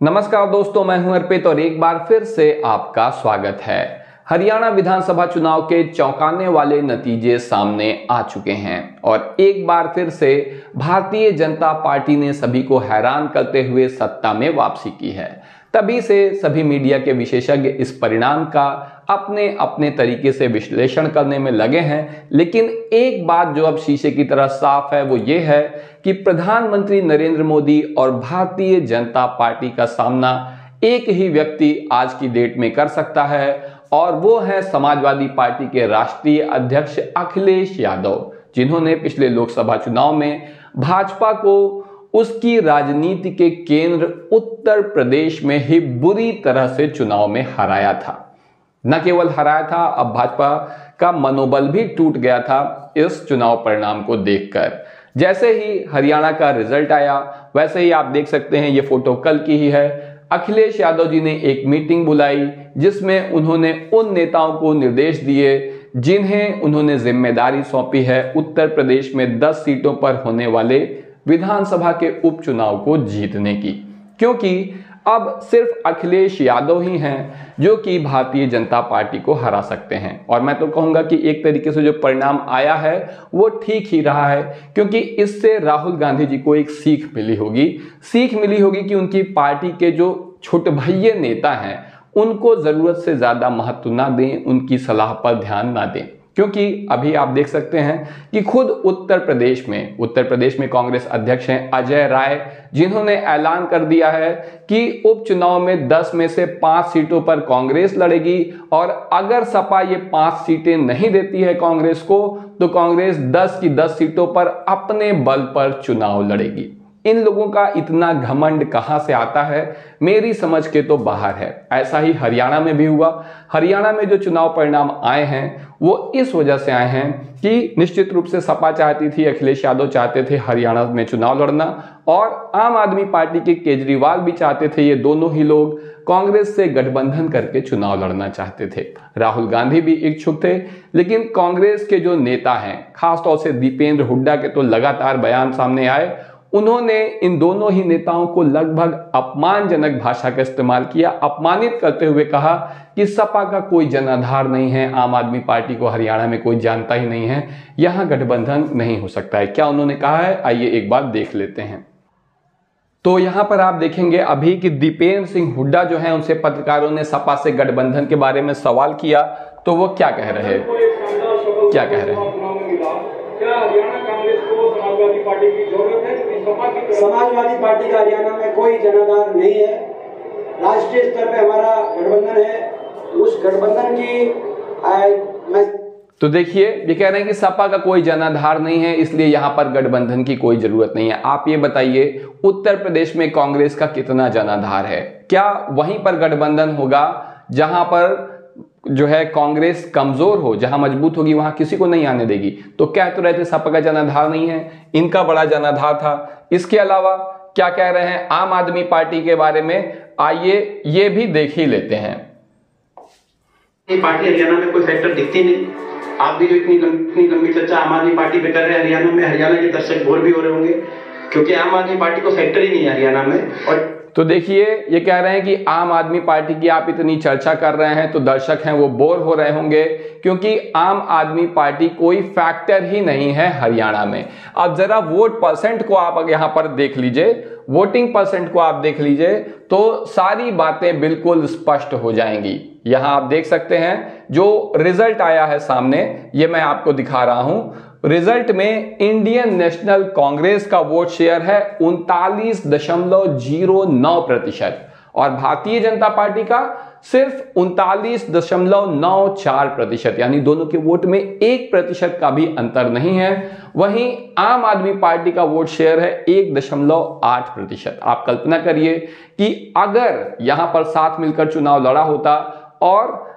नमस्कार दोस्तों, मैं हूं अर्पित और एक बार फिर से आपका स्वागत है। हरियाणा विधानसभा चुनाव के चौंकाने वाले नतीजे सामने आ चुके हैं और एक बार फिर से भारतीय जनता पार्टी ने सभी को हैरान करते हुए सत्ता में वापसी की है। तभी से सभी मीडिया के विशेषज्ञ इस परिणाम का अपने अपने तरीके से विश्लेषण करने में लगे हैं, लेकिन एक बात जो अब शीशे की तरह साफ है वो ये है कि प्रधानमंत्री नरेंद्र मोदी और भारतीय जनता पार्टी का सामना एक ही व्यक्ति आज की डेट में कर सकता है और वो है समाजवादी पार्टी के राष्ट्रीय अध्यक्ष अखिलेश यादव, जिन्होंने पिछले लोकसभा चुनाव में भाजपा को उसकी राजनीति के केंद्र उत्तर प्रदेश में ही बुरी तरह से चुनाव में हराया था। न केवल हराया था, अब भाजपा का मनोबल भी टूट गया था इस चुनाव परिणाम को देखकर। जैसे ही हरियाणा का रिजल्ट आया वैसे ही आप देख सकते हैं, ये फोटो कल की ही है। अखिलेश यादव जी ने एक मीटिंग बुलाई जिसमें उन्होंने उन नेताओं को निर्देश दिए जिन्हें उन्होंने जिम्मेदारी सौंपी है उत्तर प्रदेश में 10 सीटों पर होने वाले विधानसभा के उपचुनाव को जीतने की, क्योंकि अब सिर्फ अखिलेश यादव ही हैं जो कि भारतीय जनता पार्टी को हरा सकते हैं। और मैं तो कहूंगा कि एक तरीके से जो परिणाम आया है वो ठीक ही रहा है, क्योंकि इससे राहुल गांधी जी को एक सीख मिली होगी कि उनकी पार्टी के जो छोटे भैये नेता हैं उनको जरूरत से ज्यादा महत्व ना दें, उनकी सलाह पर ध्यान ना दें। क्योंकि अभी आप देख सकते हैं कि खुद उत्तर प्रदेश में कांग्रेस अध्यक्ष हैं अजय राय, जिन्होंने ऐलान कर दिया है कि उपचुनाव में 10 में से 5 सीटों पर कांग्रेस लड़ेगी और अगर सपा ये 5 सीटें नहीं देती है कांग्रेस को तो कांग्रेस 10 की 10 सीटों पर अपने बल पर चुनाव लड़ेगी। इन लोगों का इतना घमंड कहां से आता है, मेरी समझ के तो बाहर है। ऐसा ही हरियाणा में भी हुआ। हरियाणा में जो चुनाव परिणाम आए हैं वो इस वजह से आए हैं कि निश्चित रूप से सपा चाहती थी, अखिलेश यादव चाहते थे हरियाणा में चुनाव लड़ना और आम आदमी पार्टी के केजरीवाल भी चाहते थे। ये दोनों ही लोग कांग्रेस से गठबंधन करके चुनाव लड़ना चाहते थे। राहुल गांधी भी इच्छुक थे, लेकिन कांग्रेस के जो नेता हैं, खासतौर से दीपेंद्र हुड्डा के तो लगातार बयान सामने आए। उन्होंने इन दोनों ही नेताओं को लगभग अपमानजनक भाषा का इस्तेमाल किया, अपमानित करते हुए कहा कि सपा का कोई जनाधार नहीं है, आम आदमी पार्टी को हरियाणा में कोई जानता ही नहीं है, यहां गठबंधन नहीं हो सकता है। क्या उन्होंने कहा है, आइए एक बार देख लेते हैं। तो यहां पर आप देखेंगे अभी कि दीपेंद्र सिंह हुड्डा जो है, उनसे पत्रकारों ने सपा से गठबंधन के बारे में सवाल किया तो वो क्या कह रहे हैं। क्या हरियाणा कांग्रेस को समाजवादी पार्टी की जरूरत है? समाजवादी पार्टी का हरियाणा में कोई जनाधार नहीं है। राष्ट्रीय स्तर पे हमारा गठबंधन है, उस गठबंधन की तो देखिए, ये कह रहे हैं कि सपा का कोई जनाधार नहीं है, इसलिए यहां पर गठबंधन की कोई जरूरत नहीं है। आप ये बताइए, उत्तर प्रदेश में कांग्रेस का कितना जनाधार है? क्या वहीं पर गठबंधन होगा जहां पर जो है कांग्रेस कमजोर हो, जहां मजबूत होगी वहां किसी को नहीं आने देगी? तो कह तो रहे थे सपा का जनाधार नहीं है, इनका बड़ा जनाधार था। इसके अलावा क्या कह रहे हैं आम आदमी पार्टी के बारे में, आइए ये भी देख ही लेते हैं। ये पार्टी हरियाणा में कोई फैक्टर दिखती नहीं। आप भी जो इतनी लंबी चर्चा आम आदमी पार्टी पे कर रहे हैं हरियाणा में, हरियाणा के दर्शक बोर भी हो रहे होंगे क्योंकि आम आदमी पार्टी को फैक्टर ही नहीं है हरियाणा में। और तो देखिए, ये कह रहे हैं कि आम आदमी पार्टी की आप इतनी चर्चा कर रहे हैं तो दर्शक हैं वो बोर हो रहे होंगे, क्योंकि आम आदमी पार्टी कोई फैक्टर ही नहीं है हरियाणा में। अब जरा वोट परसेंट को आप यहां पर देख लीजिए, वोटिंग परसेंट को आप देख लीजिए तो सारी बातें बिल्कुल स्पष्ट हो जाएंगी। यहां आप देख सकते हैं जो रिजल्ट आया है सामने, ये मैं आपको दिखा रहा हूं। रिजल्ट में इंडियन नेशनल कांग्रेस का वोट शेयर है 39.09% और भारतीय जनता पार्टी का सिर्फ 39.94%, यानी दोनों के वोट में 1% का भी अंतर नहीं है। वहीं आम आदमी पार्टी का वोट शेयर है 1.8%। आप कल्पना करिए कि अगर यहां पर साथ मिलकर चुनाव लड़ा होता और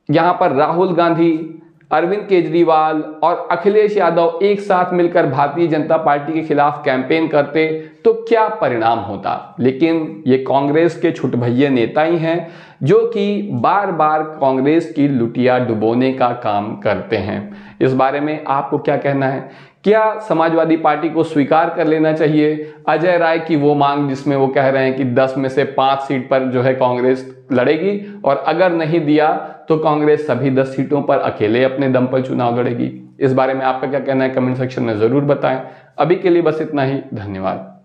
यहां पर राहुल गांधी, अरविंद केजरीवाल और अखिलेश यादव एक साथ मिलकर भारतीय जनता पार्टी के खिलाफ कैंपेन करते तो क्या परिणाम होता। लेकिन ये कांग्रेस के छुटभैये नेता ही हैं जो कि बार बार कांग्रेस की लुटिया डुबोने का काम करते हैं। इस बारे में आपको क्या कहना है? क्या समाजवादी पार्टी को स्वीकार कर लेना चाहिए अजय राय की वो मांग जिसमें वो कह रहे हैं कि 10 में से 5 सीट पर जो है कांग्रेस लड़ेगी, और अगर नहीं दिया तो कांग्रेस सभी 10 सीटों पर अकेले अपने दम पर चुनाव लड़ेगी? इस बारे में आपका क्या कहना है कमेंट सेक्शन में जरूर बताएं। अभी के लिए बस इतना ही, धन्यवाद।